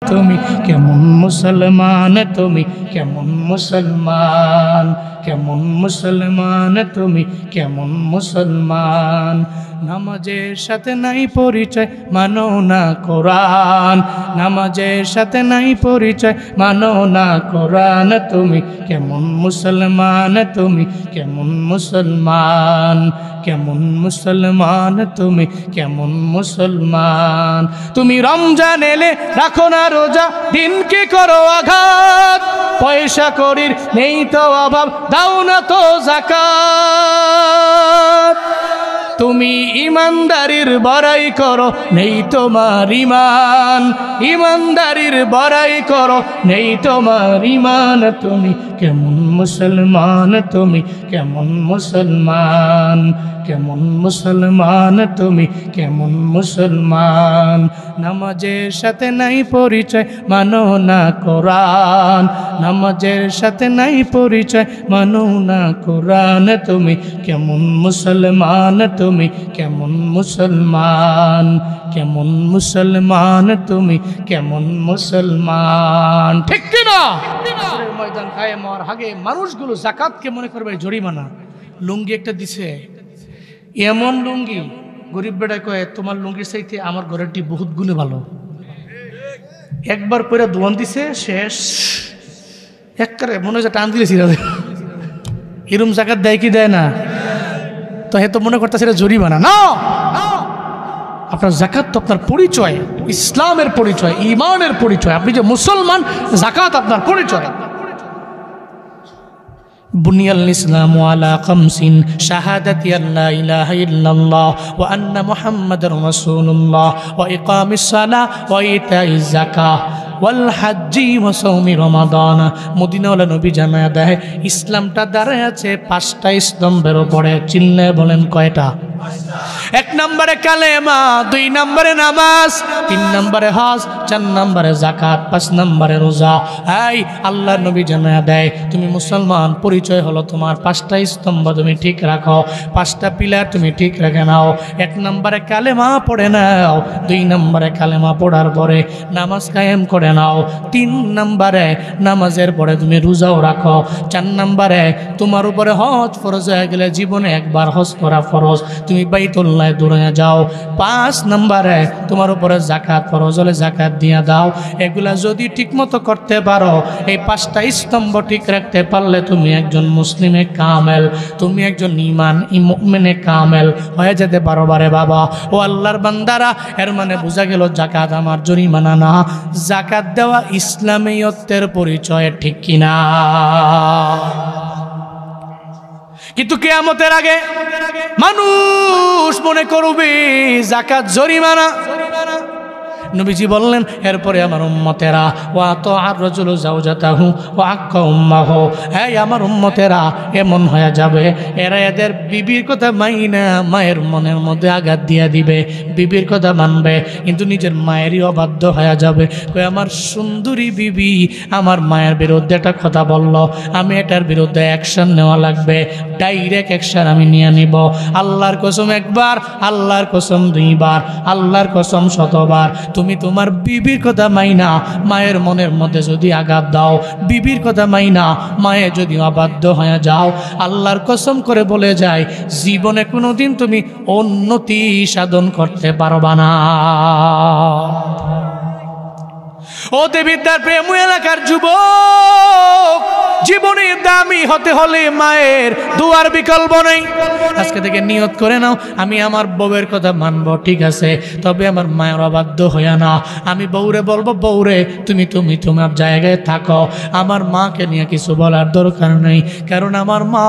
তুমি কেমন মুসলমান, তুমি কেমন মুসলমান, কেমন মুসলমান, তুমি কেমন মুসলমান। নামাজের সাথে নাই পরিচয়, মানো না কোরআন, নামাজের সাথে নাই পরিচয়, মানো না কোরআন। তুমি কেমন মুসলমান, তুমি কেমন মুসলমান, কেমন মুসলমান, তুমি কেমন মুসলমান। তুমি রমজান এলে রাখো না রোজা, দিনকে করো আঘাত, পয়সা করির নেই তো অভাব, দাও না তো যাকাত। তুমি ইমানদারির বড়াই করো, নেই তোমার ইমান, ইমানদারির বড়াই করো, নেই তোমার ইমান। তুমি কেমন মুসলমান, তুমি কেমন মুসলমান, কেমন মুসলমান, তুমি কেমন মুসলমান। নামাজের সাথে নাই পরিচয়, মানো না কোরআন, নামাজের সাথে নাই পরিচয়, মানো না কোরআন। তুমি কেমন মুসলমান, তুমি কেমন মুসলমান, কেমন মুসলমান, তুমি কেমন মুসলমান। ঠিক কিনা? ময়দান কায়েম হওয়ার আগে মানুষগুলো যাকাতকে মনে করবে জরিমানা। লুঙ্গি একটা দিছে, এমন লুঙ্গি, গরিব বেটা কয়ে তোমার লুঙ্গির চাইতে আমার ঘরেরটি বহুত গুণে ভালো। একবার পরে দোয়ান দিছে, শেষ। একবারে মনে হচ্ছে টান দিয়েছি, এরম জাকাত দেয় কি দেয় না? তো হে তো মনে করতেছে এটা জরিমানা না। আপনার জাকাত তো আপনার পরিচয়, ইসলামের পরিচয়, ইমানের পরিচয়। আপনি যে মুসলমান, জাকাত আপনার পরিচয়। বুনিয়াল ইসলামু আলা খামসিন, শাহাদাতি আল্লা ইলাহা ইল্লাল্লাহ ওয়া আন্না মুহাম্মাদার রাসূলুল্লাহ ওয়া ইকামিস সালাহ ওয়া ইতাইজ যাকাহ ওয়াল হাজ্জি ওয়া সাওমি রমাদান। মদিনাওয়ালা নবী জানায়া দেয় ইসলামটা দাঁড়ায় আছে 5টা স্তম্ভের উপরে। চিল্লে বলেন কয়টা? 1 নম্বরে কালেমা, 2 নম্বরে নামাজ, 3 নম্বরে হজ, 4 নম্বরে যাকাত, 5 নম্বরে রোজা। এই আল্লাহ নবী জানায়া দেয় তুমি মুসলমান, পরিচয় হলো তোমার 5টা স্তম্ভ তুমি ঠিক রাখো, 5টা পিলার তুমি ঠিক রেখে নাও। 1 নম্বরে কালেমা পড়ে নাও, 2 নম্বরে কালেমা পড়ার পরে নামাজ কায়েম করে নাও, 3 নম্বরে নামাজের পরে তুমি রোজাও রাখো, 4 নম্বরে তোমার উপরে হজ ফরজ হয়ে গেলে জীবনে একবার হজ করা ফরজ, তুমি বাইতুল্লাহ দূরে যাও। 5 নম্বরে তোমার উপরে যাকাত ফরজ হলে যাকাত দিয়ে দাও। এগুলা যদি ঠিকমতো করতে পারো, এই 5টা স্তম্ভ ঠিক রাখতে পারলে তুমি একজন মুসলিমে কামেল, তুমি একজন মুমিনে কামেল হয়ে যেতে পারো। বারে বাবা ও আল্লাহর বান্দারা, এর মানে বোঝা গেল যাকাত আমার জরিমানা না, যাকাত দেওয়া ইসলামিয়তের পরিচয়। ঠিক কিনা? কিন্তু কিয়ামতের আগে মানুষ মনে করবে যাকাত জরিমানা। নবীজি বললেন এরপরে আমার উম্মতেরা ওয়া তাআর রাজুলু যাওজাতাহু ওয়া আক্কা উম্মাহু, এই আমার উম্মতেরা এমন হয়ে যাবে এরা এদের বিবির কথা মাইনা মায়ের মনের মধ্যে আঘাত দিয়া দিবে, বিবির কথা মানবে কিন্তু নিজের মায়েরই অবাধ্য হয়ে যাবে। কই আমার সুন্দরী বিবি আমার মায়ের বিরুদ্ধে একটা কথা বলল, আমি এটার বিরুদ্ধে অ্যাকশন নেওয়া লাগবে, ডাইরেক্ট অ্যাকশন আমি নিয়ে নিব। আল্লাহর কসম একবার, আল্লাহর কসম 2 বার, আল্লাহর কসম 100 বার। তুমি তোমার বিবির কথা মাইনা মায়ের মনের মধ্যে যদি আঘাত দাও, বিবির কথা মাইনা মায়ে যদি অবাধ্য হয়ে যাও, আল্লাহর কসম করে বলে যায় জীবনে কোনোদিন তুমি উন্নতি সাধন করতে পারবা না। ও দেবিদ্যার প্রেম এলাকার যুবক, জীবনে দামি হতে হলে মায়ের দুয়ার বিকল্প নেই। আজকে থেকে নিয়ত করে নাও আমি আমার বউয়ের কথা মানবো, ঠিক আছে, তবে আমার মায়ের অবাধ্য হইয়া না। আমি বউরে বলবো বউরে তুমি তোমার জায়গায় থাকো, আমার মাকে নিয়ে কিছু বলার দরকার নেই, কারণ আমার মা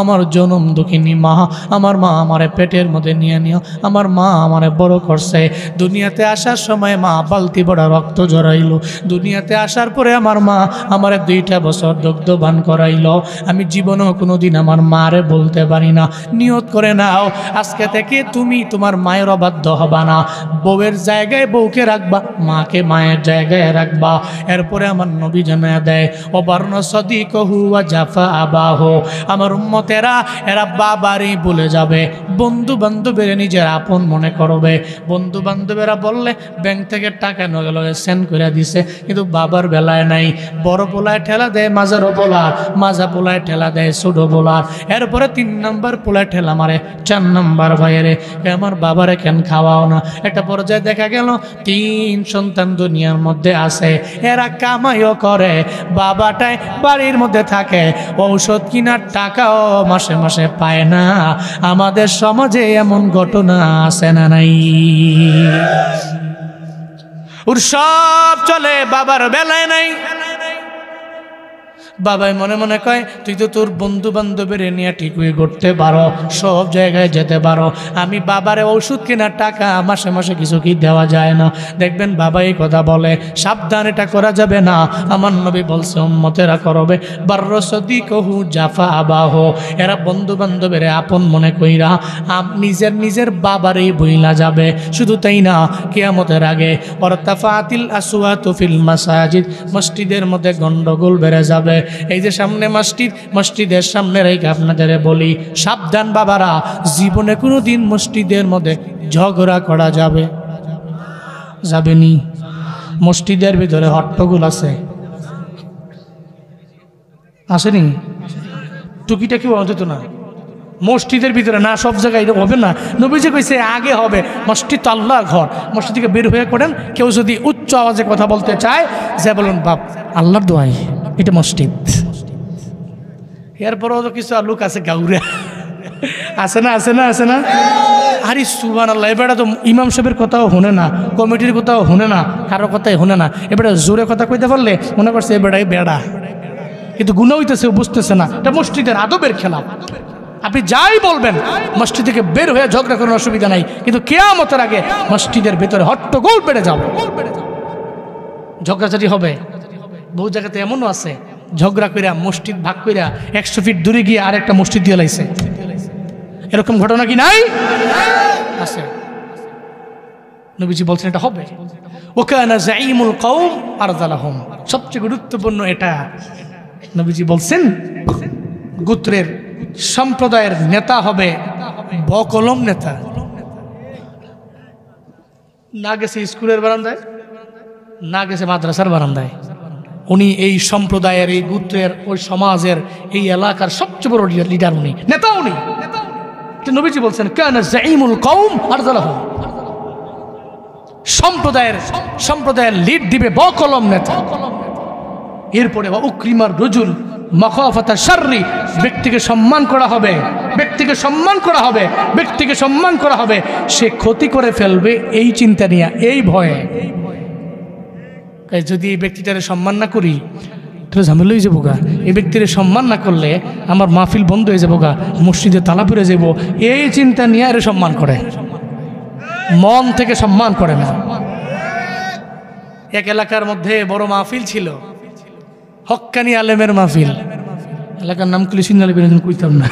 আমার জনম দুঃখিনী মা, আমার মা আমারে পেটের মধ্যে নিয়ে নিও, আমার মা আমারে বড় করছে। দুনিয়াতে আসার সময় মা বালতি বড় রক্ত জড়াইল, দুনিয়াতে আসার পরে আমার মা আমারে 2টা বছর দুগ্ধবান করাইলো। আমি জীবনেও কোনোদিন আমার মারে বলতে পারি না। নিয়ত করে নাও আজকে থেকে তুমি তোমার মায়ের অবাধ্য হবা না, বউয়ের জায়গায় বউকে রাখবা, মাকে মায়ের জায়গায় রাখবা। এরপরে আমার নবী জানায়া দেয় অবর্ণ সদিকহু ওয়া জাফা আবাহু, আমার উম্মতেরা এরা বাবারই ভুলে যাবে, বন্ধু বান্ধবের নিজের আপন মনে করবে। বন্ধু বান্ধবেরা বললে ব্যাংক থেকে টাকা নগে লগে সেন্ড করে দিছে, কিন্তু বাবার বেলায় নাই। বড় পোলায় ঠেলা দেয় মাজারও পোলার, মাজা পোলায় ঠেলা দেয় ছোট পোলার, এরপরে 3 নম্বর পোলায় ঠেলা মারে 4 নম্বর ভাইয়েরে আমার বাবারে কেন খাওয়াও না। একটা পর্যায়ে দেখা গেল 3 সন্তান দুনিয়ার মধ্যে আছে, এরা কামাইও করে, বাবাটাই বাড়ির মধ্যে থাকে, ঔষধ কেনার টাকাও মাসে মাসে পায় না। আমাদের সমাজে এমন ঘটনা আছে না নাই? ওর সব চলে, বাবার বেলায় নাই। বাবাই মনে মনে কয় তুই তো তোর বন্ধু বান্ধবের নিয়ে ঠিকই করতে পারো, সব জায়গায় যেতে পারো, আমি বাবারে ওষুধ কেনার টাকা মাসে মাসে কিছু কি দেওয়া যায় না? দেখবেন বাবা এই কথা বলে, সাবধান, এটা করা যাবে না। আমার নবী বলছে উম্মতেরা করবে বাররসদিকহু জাফা আবাহ, এরা বন্ধু বান্ধবের আপন মনে কইরা নিজের বাবারেই বইলা যাবে। শুধু তাই না, কিয়ামতের আগে ওয়ারতাফাতিল আসওয়াতু ফিল মাসাজিদ, মসজিদের মধ্যে গন্ডগোল বেড়ে যাবে। এই যে সামনে মসজিদ, মসজিদের সামনে রেখে আপনাদের বলি, সাবধান বাবারা, জীবনে কোনোদিন মসজিদের মধ্যে ঝগড়া করা যাবেনি। মসজিদের ভিতরে হট্টগোল আসেনি? টুকিটাকি হতো না মসজিদের ভিতরে, না সব জায়গায় হবে না। নবীজি কইছে আগে হবে, মসজিদ তো আল্লাহর ঘর, মসজিদ থেকে বের হয়ে করেন। কেউ যদি উচ্চ আওয়াজে কথা বলতে চায়, যে বলুন বাপ আল্লাহর দোয়াই, এটা মসজিদ। এরপরও তো কিছু লোক আছে গাউরা, আছে না? আরে সুবহানাল্লাহ, এবারে তো ইমাম সাহেবের কথাও শুনে না, কমিটির কথাও শুনে না, কারো কথাই শুনে না। এবারে জোরে কথা কইতে পারলে মনে করছে এবারে বেড়া, কিন্তু গুনাহ হইতেছে, বুঝতেছে না। এটা মসজিদের আদবের খেলা। আপনি যাই বলবেন, মসজিদ থেকে বের হয়ে ঝগড়া করার অসুবিধা নাই, কিন্তু কিয়ামতের আগে মসজিদের ভেতরে হট্টগোল বেড়ে যাবে, ঝগড়াঝাটি হবে। বহু জায়গাতে এমনও আছে ঝগড়া কইরা মসজিদ ভাগ কইরা 100 ফিট দূরে গিয়ে আরেকটা মসজিদ দিয়ে লাইছে। এরকম ঘটনা কি নাই? আছে। নবীজি বলছেন এটা হবে। ওয়াকানা যাঈমুল কওম আরযালাহুম, সবচেয়ে গুরুত্বপূর্ণ এটা। নবীজি বলছেন গোত্রের সম্প্রদায়ের নেতা হবে বকলম নেতা। না গেছে স্কুলের বারান্দায়, না গেছে মাদ্রাসার বারান্দায়, উনি এই সম্প্রদায়ের, এই গোত্রের, ওই সমাজের, এই এলাকার সবচেয়ে বড় লিডার, উনি নেতা। উনি নবীজি বলছেন কানা যাঈমুল কওম আরযালাহুম, সম্প্রদায়ের লিড দিবে বকলম নেতা। এরপরে উকরিমার রজুল মাখাফাতা শাররি, ব্যক্তিকে সম্মান করা হবে, সে ক্ষতি করে ফেলবে এই চিন্তা নিয়ে, এই ভয়ে। যদি এই ব্যক্তিটারে সম্মান না করি তাহলে ঝামেলা হয়ে যাবো গা, এই ব্যক্তির সম্মান না করলে আমার মাহফিল বন্ধ হয়ে যাবো গা, মসজিদে তালা পড়ে যাব, এই চিন্তা নিয়ে আরে সম্মান করে, মন থেকে সম্মান করে না। এক এলাকার মধ্যে বড় মাহফিল ছিল, হক্কানি আলেমের মাহফিল। এলাকার নাম খুলে সিঙ্গালি বেরোজন কইতাম না।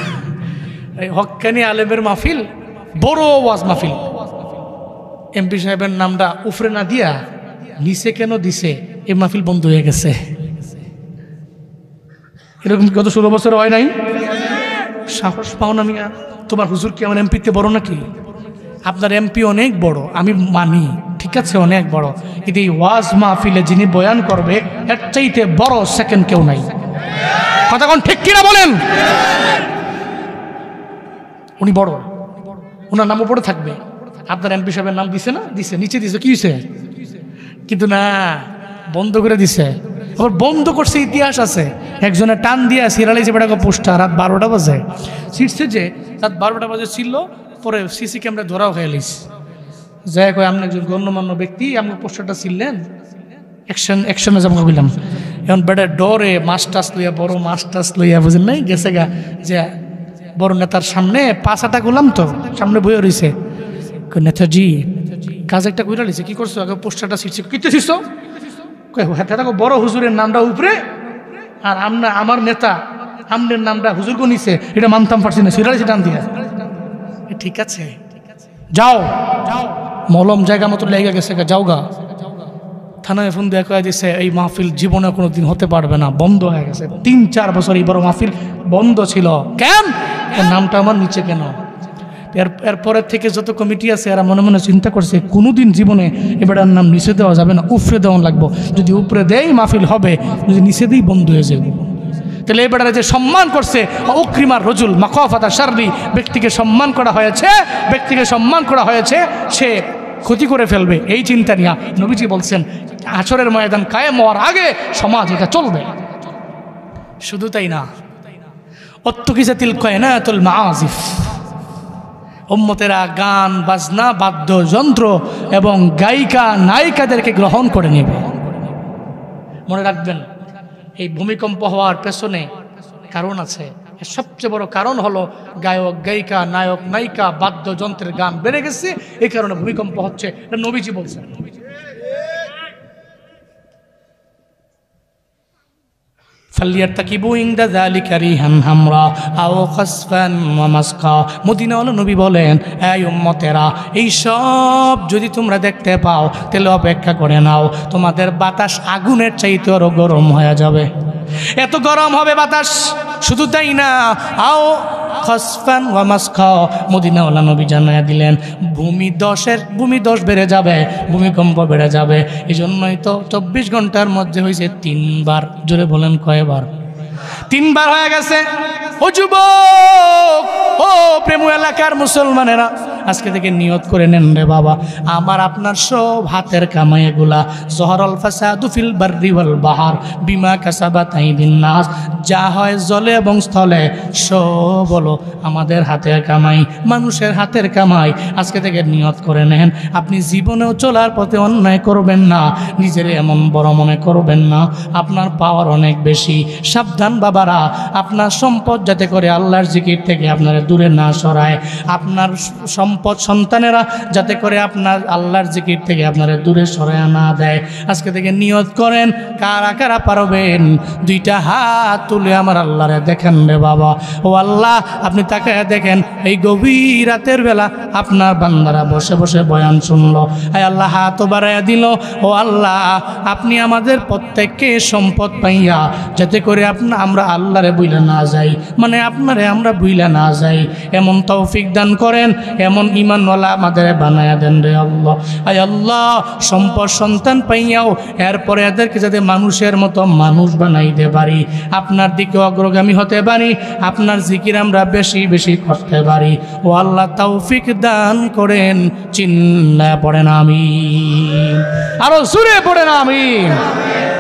এই হক্কানি আলেমের মাহফিল, বড় ওয়াজ মাহফিল। এমপি সাহেবের নামটা উফরে না দিয়া নিচে কেন দিছে, এই মাহফিল বন্ধ হয়ে গেছে। এরকম গত 16 বছর হয় নাই? সাহস পাও না মিয়া, তোমার হুজুর কি আমার এমপিতে বড় নাকি? আপনার এমপি অনেক বড়, আমি মানি, ঠিক আছে অনেক বড়, কিন্তু এই ওয়াজ মাহফিলে যিনি বয়ান করবে এর চাইতে বড় সেকেন্ড কেউ নাই। কথা কোন ঠিক কিনা বলেন? উনি বড়, ওনার নামও পড়ে থাকবে। আপনার এমপি সাহেবের নাম দিছে না? দিছে, নিচে দিছে, কি হয়েছে? কিন্তু না, বন্ধ করে দিছে। আবার বন্ধ করছে, ইতিহাস আছে। একজনের টান দিয়া সিরালাইছে বেটাকে পোস্টার, রাত 12টা বাজে ছিটছে, যে রাত 12টা বাজে ছিল, পরে সিসি ক্যামেরা ধরাও হয়ে লিস। যাই কয় আপনি একজন গণ্যমান্য ব্যক্তি, আমাকে পোস্টারটা ছিললেন, অ্যাকশনে যাবো বললাম। এখন বেটা ডরে মাস্টার্স লইয়া, বড় মাস্টার্স লইয়া, বুঝেন নাই, গেছে গা যে বড় নেতার সামনে 5-8টা গোলাম তো সামনে বইয়ে রয়েছে। নেতাজি কাজ একটা কইরা লিছে, কি করছো? আগে পোস্টারটা ছিটছে, কিতে ছিটছো? বড় হুজুরের নামটা উপরে, আর আমার নেতা আমনের নামটা হুজুর গো নিছে, এটা মানতাম পারছি না, সিরালিছে টান দিয়া। ঠিক আছে, যাও, মলম জায়গা মতো লেগে গেছে, যাও গা। থানায় ফোন দিয়ে কয়ে দিছে এই মাহফিল জীবনে কোনো দিন হতে পারবে না, বন্ধ হয়ে গেছে। 3-4 বছর এই বড় মাহফিল বন্ধ ছিল। কেন? নামটা আমার নিচে কেন? এরপরের থেকে যত কমিটি আছে এরা মনে মনে চিন্তা করছে কোনোদিন জীবনে এবারের নাম নিচে দেওয়া যাবে না, উপরে দেওয়া লাগবো। যদি উপরে দেই মাহফিল হবে, যদি নিচে দিই বন্ধ হয়ে যাবে। তাহলে এবারে যে সম্মান করছে উকরিমার রজুল মাখাফাতা শাররি, ব্যক্তিকে সম্মান করা হয়েছে, ব্যক্তিকে সম্মান করা হয়েছে, সে ক্ষতি করে ফেলবে এই চিন্তা নিয়ে নবীজি বলছেন হাশরের ময়দান কায়েম হওয়ার আগে সমাজ এটা চলবে। শুধু তাই না, অত্তুকিজাতিল কায়নাতুল মাআজিফ, উম্মতেরা গান বাজনা বাদ্যযন্ত্র এবং গায়িকা নায়িকাদেরকে গ্রহণ করে নেবে। মনে রাখবেন এই ভূমিকম্প হওয়ার পেছনে কারণ আছে। সবচেয়ে বড় কারণ হলো গায়ক গায়িকা নায়ক নায়িকা বাদ্যযন্ত্রের গান বেড়ে গেছে, এই কারণে ভূমিকম্প হচ্ছে, এটা নবীজি বলছেন। ফালিয়ারতাকিবু ইনদা যালিকা রিহান হামরা আও খাসফান ওয়া মাসকা। মদিনাওয়ালা নবী বলেন, এই উম্মতেরা, এই সব যদি তোমরা দেখতে পাও তাহলে অপেক্ষা করে নাও, তোমাদের বাতাস আগুনের চাইতে আরো গরম হয়ে যাবে, এত গরম হবে বাতাস। শুধু তাই না, আও খাসফান ওয়া মাসকা, মদিনাওয়ালা নবী জানায়া দিলেন ভূমি ধস বেড়ে যাবে, ভূমিকম্প বেড়ে যাবে। এই জন্যই তো 24 ঘন্টার মধ্যে হয়েছে 3 বার। জোরে বলেন কয়বার? 3 বার হয়ে গেছে। ও যুবক, ও প্রেমু এলাকার মুসলমানেরা, আজকে থেকে নিয়ত করে নেন রে বাবা, আমার আপনার সব হাতের কামাই এগুলা জহরল ফাসাদু ফিল বাররি ওয়াল বাহার বিমা কাসাবাত আইদিন নাস, যা হয় জলে এবং স্থলে সব হলো আমাদের হাতের কামাই, মানুষের হাতের কামাই। আজকে থেকে নিয়ত করে নেন, আপনি জীবনেও চলার পথে অন্যায় করবেন না, নিজের এমন বড় মনে করবেন না, আপনার পাওয়ার অনেক বেশি। সাবধান বাবারা, আপনার সম্পদ যাতে করে আল্লাহর জিকির থেকে আপনারা দূরে না সরায়, আপনার সম্পদ সন্তানেরা যাতে করে আপনার আল্লাহর জিকির থেকে আপনারা দূরে সরায় না দেয়। আজকে থেকে নিয়ত করেন, কারা কারা পারবেন 2টা হাত তুলে আমার আল্লাহরে দেখেন রে বাবা। ও আল্লাহ, আপনি তাকায় দেখেন, এই গভীর রাতের বেলা আপনার বান্দারা বসে বসে বয়ান শুনলো, এই আল্লাহ হাতও বাড়াইয়া দিল। ও আল্লাহ, আপনি আমাদের প্রত্যেককে সম্পদ পাইয়া যাতে করে আমরা আল্লাহরে বুইলা না যাই, মানে আপনারে আমরা বুইলা না যাই, এমন তৌফিক দান করেন, এমন ঈমানওয়ালা আমাদের বানায়া দেন রে আল্লাহ। আয় আল্লাহ, সম্পদ সন্তান পাইয়াও এরপরে এদেরকে যাতে মানুষের মতো মানুষ বানাইতে পারি, আপনার দিকে অগ্রগামী হতে পারি, আপনার জিকির আমরা বেশি বেশি করতে পারি। ও আল্লাহ, তৌফিক দান করেন। চিল্লায়া পড়েন আমিন, আরো জোরে পড়েন আমিন।